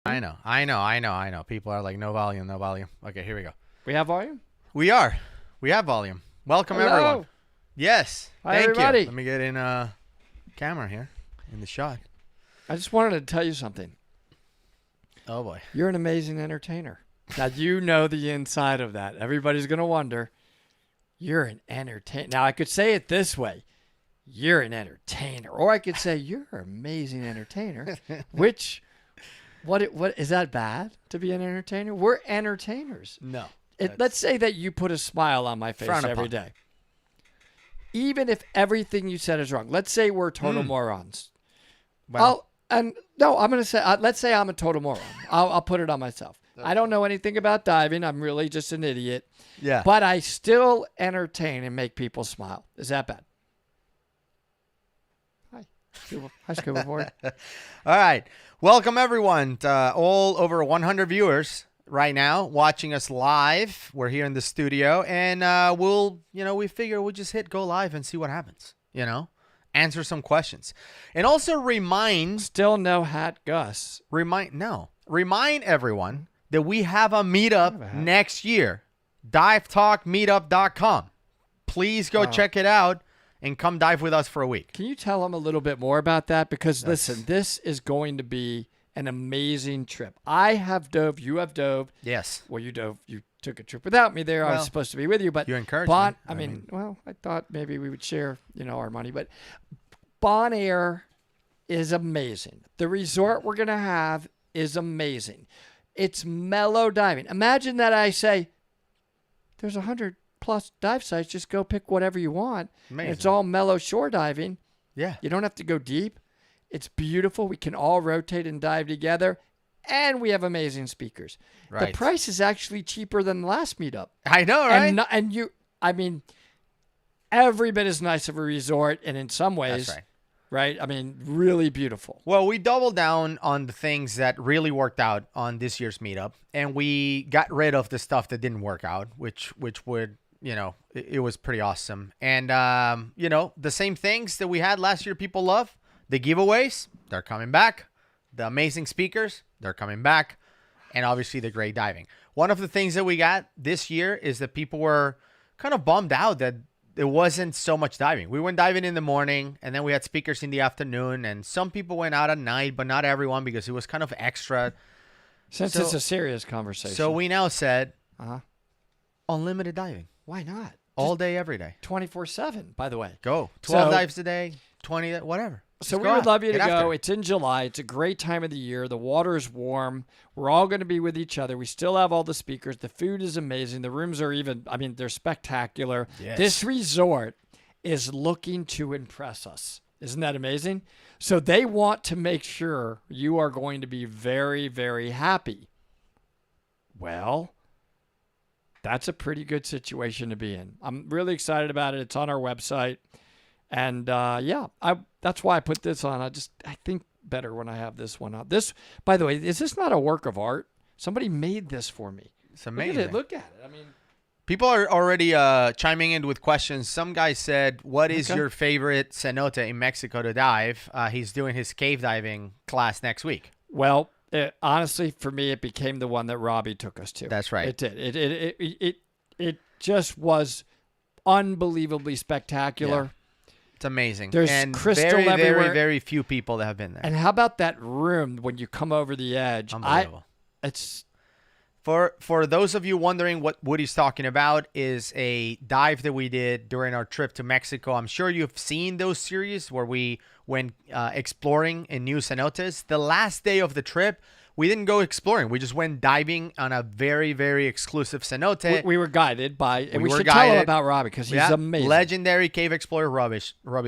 I know. People are like, no volume, no volume. Okay, here we go. We have volume? We have volume. Welcome, Hello. everyone. Yes. Hi, Thank everybody. you. Let me get in camera here, in the shot. I just wanted to tell you something. Oh, boy. You're an amazing entertainer. Now, you know the inside of that. Everybody's going to wonder, you're an entertainer. Now, I could say it this way. You're an entertainer. Or I could say, you're an amazing entertainer. Which, what is that bad to be an entertainer? We're entertainers. No. Let's say that you put a smile on my face every day. Even if everything you said is wrong. Let's say we're total morons. Well, I'm going to say, let's say I'm a total moron. I'll put it on myself. I don't know anything about diving. I'm really just an idiot. yeah. But I still entertain and make people smile. Is that bad? Hi, Scuba Board. All right. Welcome, everyone. All over 100 viewers right now watching us live. We're here in the studio, and we figure we'll just hit go live and see what happens, answer some questions. And also remind Still no hat, Gus. Remind everyone that we have a meetup next year. DiveTalkMeetup.com. Please go check it out and come dive with us for a week. Can you tell them a little bit more about that? Because listen, this is going to be an amazing trip. I have dove. You have dove. Yes. Well, you dove. You took a trip without me there. I was supposed to be with you, but you encouraged me. I mean, I thought maybe we would share, our money. But Bon Air is amazing. The resort we're going to have is amazing. It's mellow diving. Imagine that I say, there's 100+ dive sites. Just go pick whatever you want. Amazing. It's all mellow shore diving. Yeah. You don't have to go deep. It's beautiful. We can all rotate and dive together. And we have amazing speakers. Right. The price is actually cheaper than the last meetup. I know, right? Every bit as nice of a resort. And in some ways, That's right. Right? I mean, really beautiful. Well, we doubled down on the things that really worked out on this year's meetup, and we got rid of the stuff that didn't work out, which would, it was pretty awesome. And, the same things that we had last year people love, the giveaways, they're coming back. The amazing speakers, they're coming back. And obviously the great diving. One of the things that we got this year is that people were kind of bummed out that there wasn't so much diving. We went diving in the morning, and then we had speakers in the afternoon, and some people went out at night, but not everyone because it was kind of extra. Since it's a serious conversation. So we now said unlimited diving. Why not? All day, every day. 24/7, by the way. Go. 12 dives a day, 20, whatever. So we would love you to go. It's in July. It's a great time of the year. The water is warm. We're all going to be with each other. We still have all the speakers. The food is amazing. The rooms are they're spectacular. Yes. This resort is looking to impress us. Isn't that amazing? So they want to make sure you are going to be very, very happy. Well, that's a pretty good situation to be in. I'm really excited about it. It's on our website. And that's why I put this on. I think better when I have this one on. This, by the way, is this not a work of art? Somebody made this for me. It's amazing. Look at it. I mean, people are already chiming in with questions. Some guy said, "What is your favorite cenote in Mexico to dive?" He's doing his cave diving class next week. Well, honestly, for me, it became the one that Robbie took us to. That's right. It did. It just was unbelievably spectacular. Yeah. It's amazing. There's crystal everywhere. Very, very few people that have been there. And how about that room when you come over the edge? Unbelievable. It's for those of you wondering what Woody's talking about is a dive that we did during our trip to Mexico. I'm sure you've seen those series where we went exploring in new cenotes. The last day of the trip, we didn't go exploring. We just went diving on a very, very exclusive cenote. We were guided by, and we should tell him about Robbie because he's amazing. Legendary cave explorer Robbie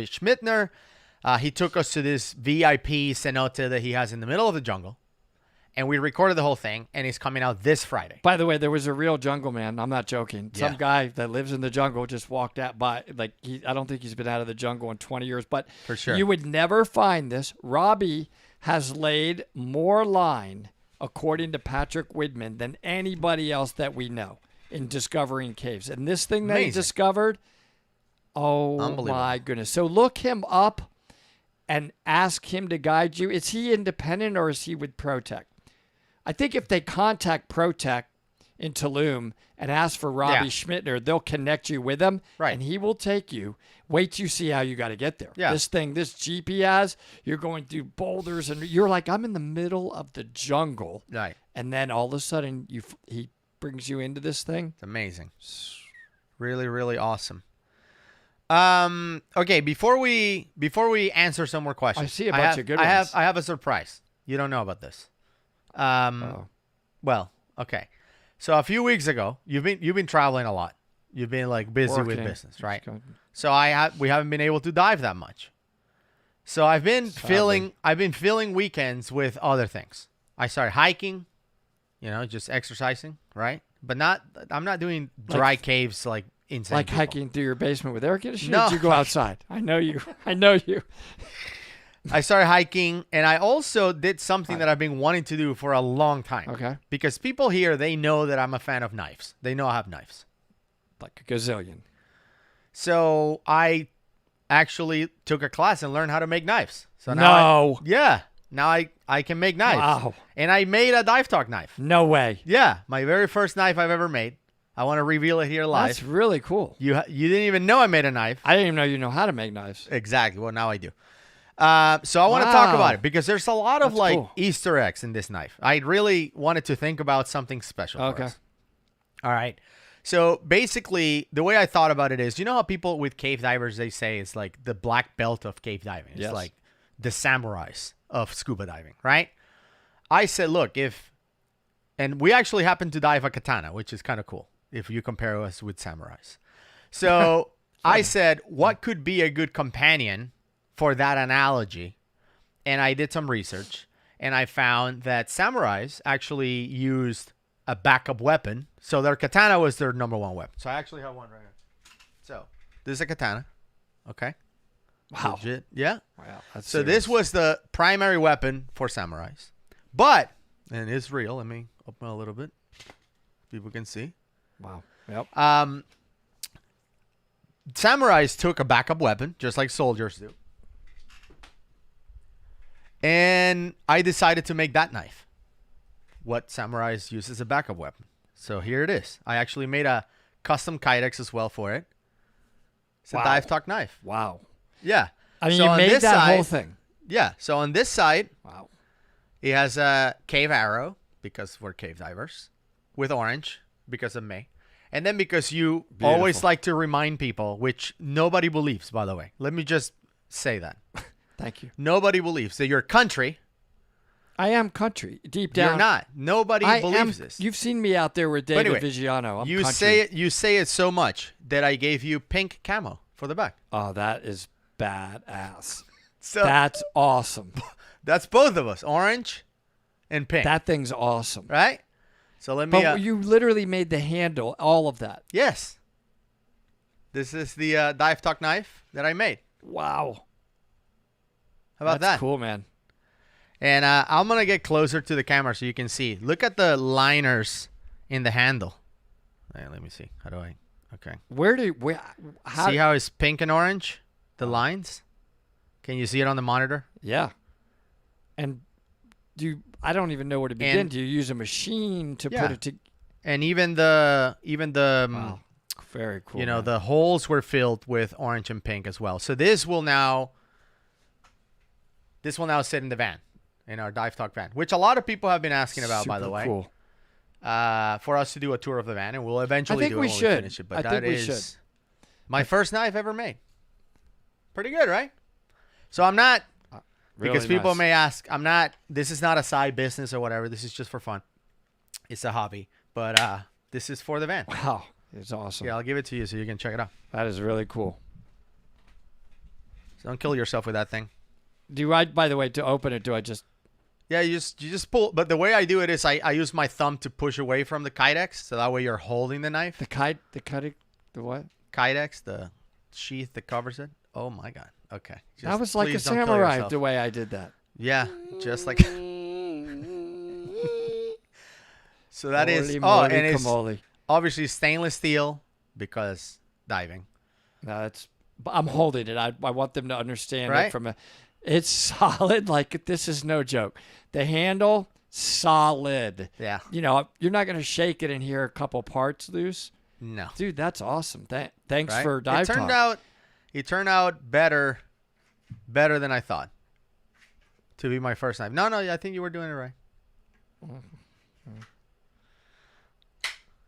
Schmittner. He took us to this VIP cenote that he has in the middle of the jungle. And we recorded the whole thing, and he's coming out this Friday. By the way, there was a real jungle man. I'm not joking. Some guy that lives in the jungle just walked out by. I don't think he's been out of the jungle in 20 years. But for sure, you would never find this. Robbie has laid more line, according to Patrick Widman, than anybody else that we know in discovering caves. And this thing that he discovered, oh my goodness. So look him up and ask him to guide you. Is he independent or is he with ProTech? I think if they contact ProTech in Tulum and ask for Robbie Yeah. Schmittner, they'll connect you with him, Right. and he will take you. Wait till you see how you got to get there. Yeah. This Jeep he has, you're going through boulders, and you're like, I'm in the middle of the jungle, Right. and then all of a sudden he brings you into this thing. It's amazing. Really, really awesome. Okay, before we answer some more questions, I see a bunch of good ones. I have a surprise. You don't know about this. Well, okay. So a few weeks ago, you've been traveling a lot. You've been like busy with Working. business, right? So we haven't been able to dive that much. So I've been filling weekends with other things. I started hiking, just exercising, right? But I'm not doing dry caves like insane. Like people. hiking through your basement with air conditioning? No. Did you go outside? I know you. I know you. I started hiking, and I also did something that I've been wanting to do for a long time. Okay. Because people here, they know that I'm a fan of knives. They know I have knives. Like a gazillion. So I actually took a class and learned how to make knives. So No. now I can make knives. Wow. And I made a dive talk knife. No way. Yeah, my very first knife I've ever made. I want to reveal it here live. That's really cool. You didn't even know I made a knife. I didn't even know you know how to make knives. Exactly. Well, now I do. So I want to talk about it because there's a lot of That's cool. Easter eggs in this knife. I really wanted to think about something special for Okay. us. All right. So basically, the way I thought about it is, how people with cave divers, they say it's like the black belt of cave diving. It's Yes. like the samurais of scuba diving, right? I said, look, and we actually happen to dive a katana, which is kind of cool if you compare us with samurais. So I said, what could be a good companion for that analogy? And I did some research, and I found that samurais actually used a backup weapon. So their katana was their number one weapon. So I actually have one right here. So this is a katana. Okay. Wow. Legit. Yeah. Wow. That's So serious. this was the primary weapon for samurais. But, and it's real. Let me open it a little bit. People can see. Wow. Yep. Samurais took a backup weapon, just like soldiers do. And I decided to make that knife. What samurais use as a backup weapon. So here it is. I actually made a custom kydex as well for it. It's a Wow. dive talk knife. Wow. Yeah. I mean, So you on made this that side- whole thing. Yeah. So on this side, Wow. it has a cave arrow because we're cave divers with orange because of me. And then because you always Beautiful. like to remind people, which nobody believes, by the way. Let me just say that. Thank you. Nobody believes that your country, I am country. Deep down. you're not. Nobody I believes am. this. You've seen me out there with David anyway, Vigiano. I'm You country. say it so much that I gave you pink camo for the back. Oh, that is badass. So That's awesome. that's both of us, orange and pink. That thing's awesome. right? So let me. But you literally made the handle, all of that. Yes. This is the dive talk knife that I made. Wow. How about That's that? cool, man. And I'm gonna get closer to the camera so you can see. Look at the liners in the handle. Hey, let me see. How do I? Okay. How? See how it's pink and orange? The lines. Can you see it on the monitor? Yeah. And I don't even know where to begin. And- Do you use a machine to Yeah. put it to? And even the Wow. Very cool. you know man. the holes were filled with orange and pink as well. So this will now sit in the van, in our dive talk van, which a lot of people have been asking about, by the Super way. Cool. For us to do a tour of the van, and we'll eventually think do it we when should. we finish it. But I think we is should. my first knife ever made. Pretty good, right? So I'm not, because Really people nice. may ask, this is not a side business or whatever. This is just for fun. It's a hobby. But this is for the van. Wow. It's awesome. Yeah, I'll give it to you so you can check it out. That is really cool. So don't kill yourself with that thing. By the way, to open it, do I just? Yeah, you just pull. But the way I do it is I use my thumb to push away from the kydex. So that way you're holding the knife. The what? Kydex, the sheath that covers it. Oh, my God. Okay. That was like a please don't kill samurai yourself. the way I did that. Yeah, just like. So that is. Holy Oh, moly and it's camoli. obviously stainless steel because diving. No, I'm holding it. I want them to understand Right? it it's solid. Like, this is no joke. The handle solid. Yeah. You know, you're not going to shake it and hear a couple parts loose. No. Dude, that's awesome. Thanks Right? for dive talk. It turned out better than I thought. To be my first knife. No, I think you were doing it right.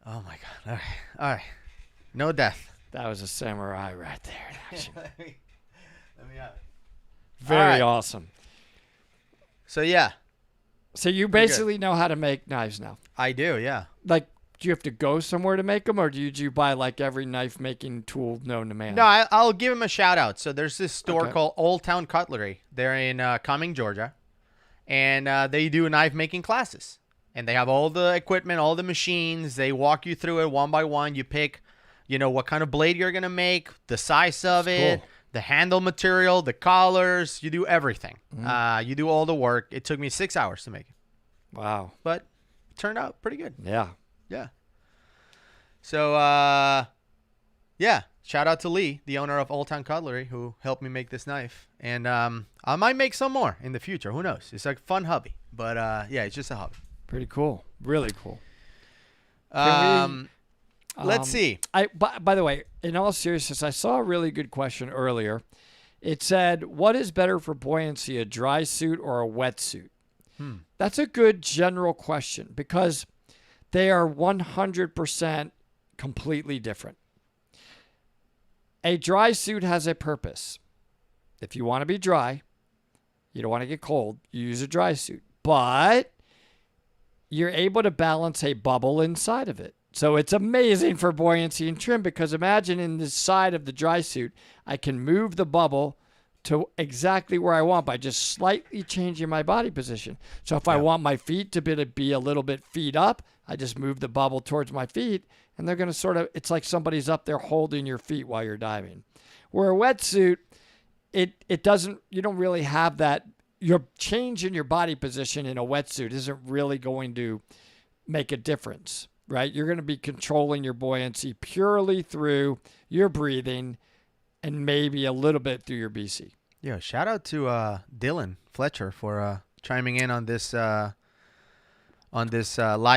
Oh my god. All right. No death. That was a samurai right there in action. let me have it. Very All right. awesome. So yeah, So you basically know how to make knives now. I do. Yeah. Like, do you have to go somewhere to make them, or do you buy like every knife making tool known to man? No, I'll give him a shout out. So there's this store called Old Town Cutlery. They're in Cumming, Georgia, and they do knife making classes. And they have all the equipment, all the machines. They walk you through it one by one. You pick, what kind of blade you're gonna make, the size of it, cool. the handle material, the collars. You do everything. You do all the work. It took me 6 hours to make it, Wow. but it turned out pretty good. Yeah. Yeah. So, yeah, shout out to Lee, the owner of Old Town Cutlery, who helped me make this knife. And I might make some more in the future. Who knows? It's a fun hobby. But, yeah, it's just a hobby. Pretty cool. Really cool. Let's see. By the way, in all seriousness, I saw a really good question earlier. It said, what is better for buoyancy, a dry suit or a wetsuit? That's a good general question because they are 100% completely different. A dry suit has a purpose. If you want to be dry, you don't want to get cold, you use a dry suit. But you're able to balance a bubble inside of it. So it's amazing for buoyancy and trim because imagine in the side of the dry suit, I can move the bubble to exactly where I want by just slightly changing my body position. So if I want my feet to be a little bit feet up, I just move the bubble towards my feet and they're going to it's like somebody's up there holding your feet while you're diving. Where a wetsuit, it doesn't, you don't really have that. Your change in your body position in a wetsuit isn't really going to make a difference, right? You're going to be controlling your buoyancy purely through your breathing and maybe a little bit through your BC. Yeah, shout out to Dylan Fletcher for chiming in on this live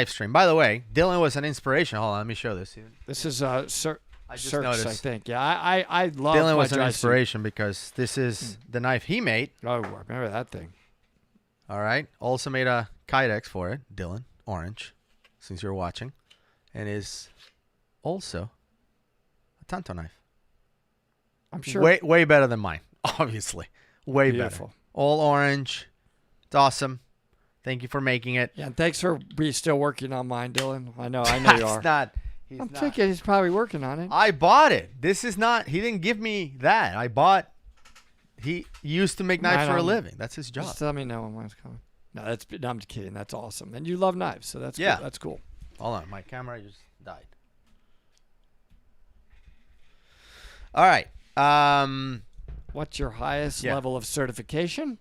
stream. By the way, Dylan was an inspiration. Hold on, let me show this. This is I just noticed. I think. Yeah, I love Dylan my was an dry inspiration because this is the knife he made. suit. Oh, I remember that thing. All right. Also made a Kydex for it, Dylan, orange, since you're watching, and is also a Tanto knife. I'm sure. Way better than mine, obviously. Way Beautiful. better. All orange. It's awesome. Thank you for making it. Yeah, and thanks for still working on mine, Dylan. I know you are. I'm thinking he's probably working on it. I bought it. This is not. He didn't give me that. He used to make knives for a living. That's his job. Just let me know when mine's coming. No, I'm just kidding. That's awesome. And you love knives, so that's cool. That's cool. Hold on, my camera just died. All right. What's your highest level of certification?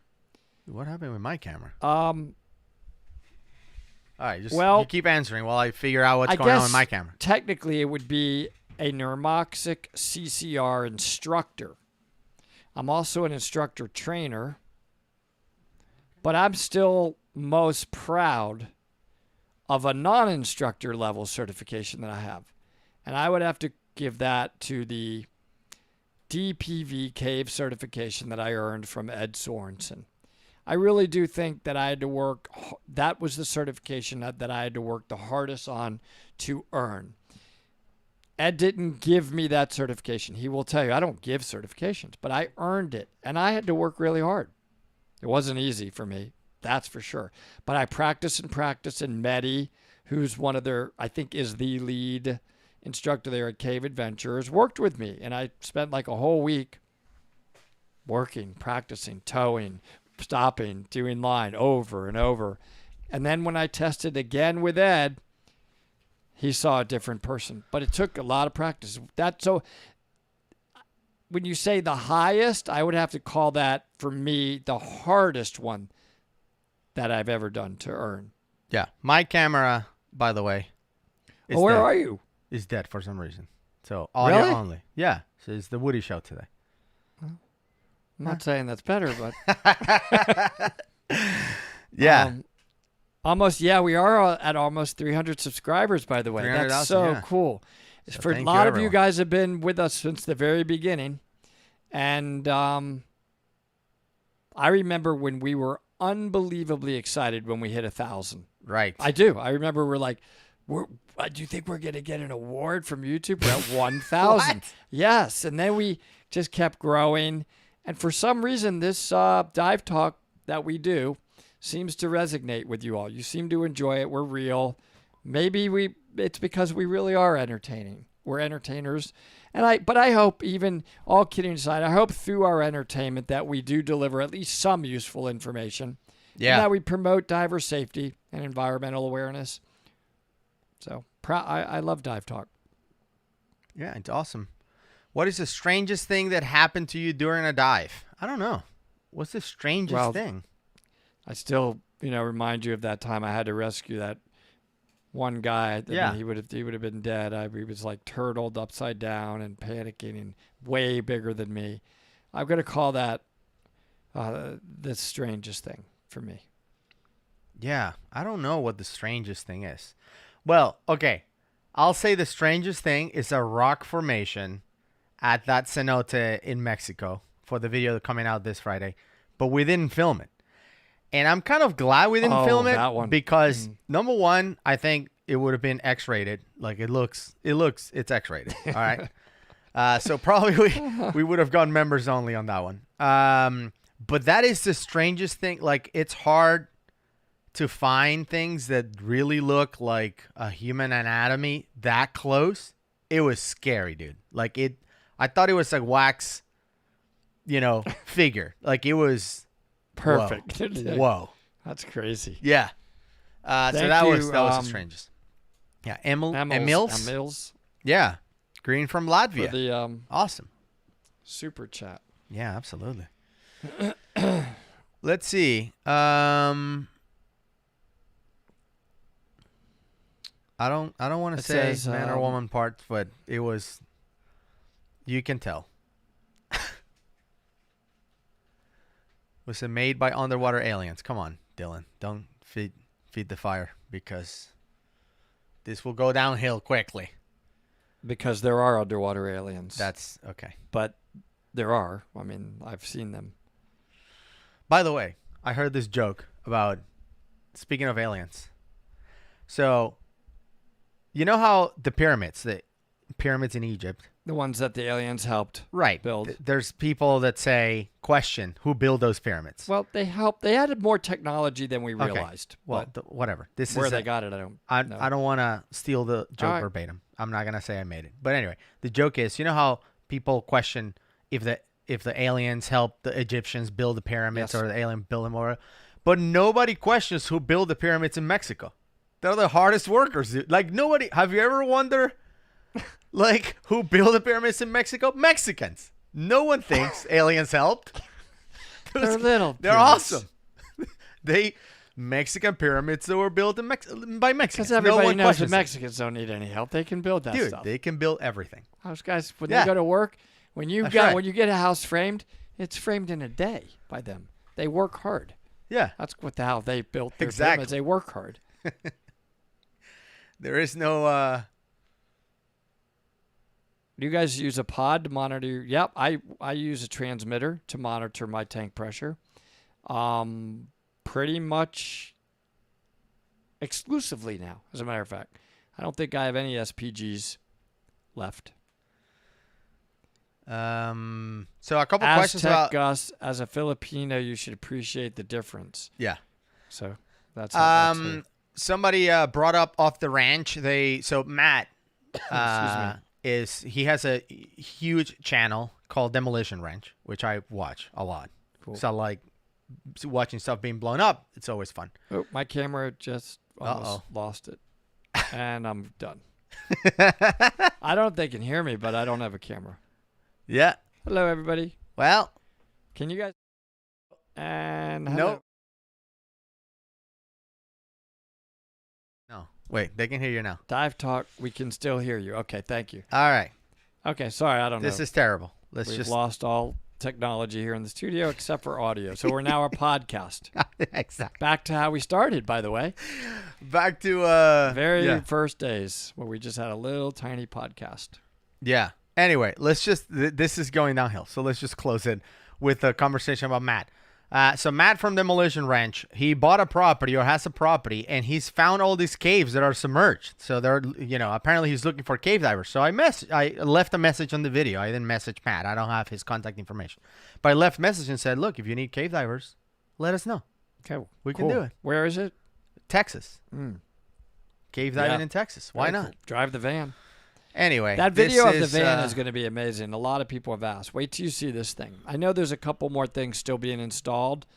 What happened with my camera? All right, you keep answering while I figure out what's going on with my camera. Technically, it would be a Neuromoxic CCR instructor. I'm also an instructor trainer, but I'm still most proud of a non-instructor level certification that I have. And I would have to give that to the DPV Cave certification that I earned from Ed Sorensen. I really do think that I had to work, that was the certification that I had to work the hardest on to earn. Ed didn't give me that certification. He will tell you, I don't give certifications, but I earned it, and I had to work really hard. It wasn't easy for me, that's for sure. But I practiced, and Mehdi, who's one of their, I think is the lead instructor there at Cave Adventures, worked with me, and I spent like a whole week working, practicing, towing, stopping, doing line over and over. And then when I tested again with Ed, he saw a different person. But it took a lot of practice. So when you say the highest, I would have to call that, for me, the hardest one that I've ever done to earn. Yeah. My camera, by the way, where are you? Is dead for some reason. So audio really? only. Yeah. So it's the Woody Show today. I'm not saying that's better, but yeah. Almost, yeah, we are at almost 300 subscribers, by the way. That's 300,000, so yeah. cool. So For a thank you, lot of you everyone. guys have been with us since the very beginning. And I remember when we were unbelievably excited when we hit 1,000. Right. I do. I remember we're like, do you think we're going to get an award from YouTube? We're at 1,000. What? Yes. And then we just kept growing. And for some reason, this dive talk that we do seems to resonate with you all. You seem to enjoy it. We're real. Maybe it's because we really are entertaining. We're entertainers. But I hope, even all kidding aside, I hope through our entertainment that we do deliver at least some useful information. Yeah. And that we promote diver safety and environmental awareness. So I love Dive Talk. Yeah, it's awesome. What is the strangest thing that happened to you during a dive? I don't know. What's the strangest thing? I still, remind you of that time I had to rescue that one guy. Yeah. He would have been dead. He was like turtled upside down and panicking and way bigger than me. I'm going to call that the strangest thing for me. Yeah, I don't know what the strangest thing is. Well, okay. I'll say the strangest thing is a rock formation at that cenote in Mexico for the video coming out this Friday, but we didn't film it. And I'm kind of glad we didn't film it that one. because number one, I think it would have been X-rated. Like it's X-rated. All right. So probably we would have gone members only on that one. But that is the strangest thing. Like, it's hard to find things that really look like a human anatomy that close. It was scary, dude. Like, I thought it was like wax, figure. Like, it was perfect. Whoa. That's crazy. Yeah. So that was the strangest. Yeah. Emils. Yeah. Green from Latvia. For the awesome. super chat. Yeah, absolutely. Let's see. I don't want to say says, man or woman parts, but it was. You can tell. Was it made by underwater aliens? Come on, Dylan. Don't feed the fire, because this will go downhill quickly. Because there are underwater aliens. That's okay. But there are. I mean, I've seen them. By the way, I heard this joke about, speaking of aliens. So, you know how the pyramids in Egypt, The ones that the aliens helped build. There's people that question who built those pyramids. Well, they helped. They added more technology than we realized. Well, whatever. This where is they got it, I don't know. I don't want to steal the joke verbatim. I'm not gonna say I made it. But anyway, the joke is, you know how people question if the aliens helped the Egyptians build the pyramids, or the alien built them, but nobody questions who built the pyramids in Mexico. They're the hardest workers, dude. Like, nobody. Have you ever wondered, like, who built the pyramids in Mexico? Mexicans. No one thinks aliens helped. They're little. They're awesome. Mexican pyramids that were built by Mexicans. Because everybody knows that questions Mexicans don't need any help. They can build that stuff. Dude, they can build everything. Those guys, when they go to work, when you get a house framed, it's framed in a day by them. They work hard. Yeah. That's how they built their pyramids. They work hard. There is no. Do you guys use a pod to monitor? Yep, I use a transmitter to monitor my tank pressure. Pretty much exclusively now, as a matter of fact. I don't think I have any SPGs left. So a couple questions about Gus. As a Filipino, you should appreciate the difference. Yeah. So that's somebody brought up off the ranch. Matt he has a huge channel called Demolition Ranch, which I watch a lot. Cool. So, like, watching stuff being blown up, it's always fun. Oh, my camera just almost lost it, and I'm done. I don't know if they can hear me, but I don't have a camera. Yeah. Hello, everybody. Well, can you guys? And nope. No. Wait, they can hear you now. Dive Talk, we can still hear you. Okay, thank you. All right. Okay, sorry, I don't know. This is terrible. We've lost all technology here in the studio except for audio. So we're now a podcast. Exactly. Back to how we started, by the way. Back to Very first days where we just had a little tiny podcast. Yeah. Anyway, let's just this is going downhill. So let's just close it with a conversation about Matt. So Matt from Demolition Ranch, he bought a property or has a property, and he's found all these caves that are submerged. So they're, apparently he's looking for cave divers. So I left a message on the video. I didn't message Matt. I don't have his contact information, but I left a message and said, look, if you need cave divers, let us know. Okay, we can do it. Where is it? Texas. Cave diving in Texas. Why Very not? cool. Drive the van. Anyway, that video of the van is going to be amazing. A lot of people have asked. Wait till you see this thing. I know there's a couple more things still being installed.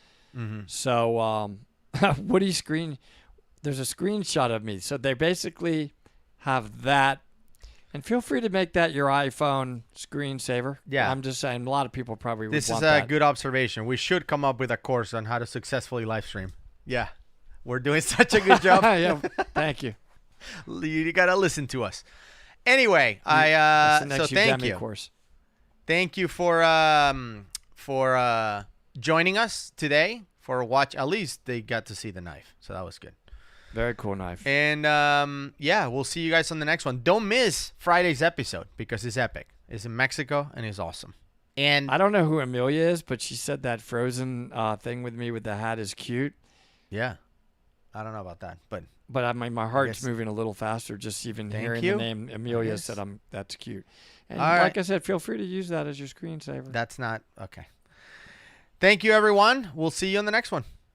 So Woody there's a screenshot of me. So they basically have that. And feel free to make that your iPhone screensaver. Yeah. I'm just saying a lot of people probably would This want is a that. good observation. We should come up with a course on how to successfully live stream. Yeah. We're doing such a good job. Yeah, thank you. You got to listen to us. Anyway, That's the next thank Udemy you. course. Thank you for joining us today. For watch, at least they got to see the knife, so that was good. Very cool knife. And we'll see you guys on the next one. Don't miss Friday's episode because it's epic. It's in Mexico and it's awesome. And I don't know who Amelia is, but she said that Frozen thing with me with the hat is cute. Yeah, I don't know about that, but I mean, my heart's moving a little faster just even hearing the name Amelia said that's cute. And like I said, feel free to use that as your screensaver. That's not okay. Thank you, everyone. We'll see you on the next one.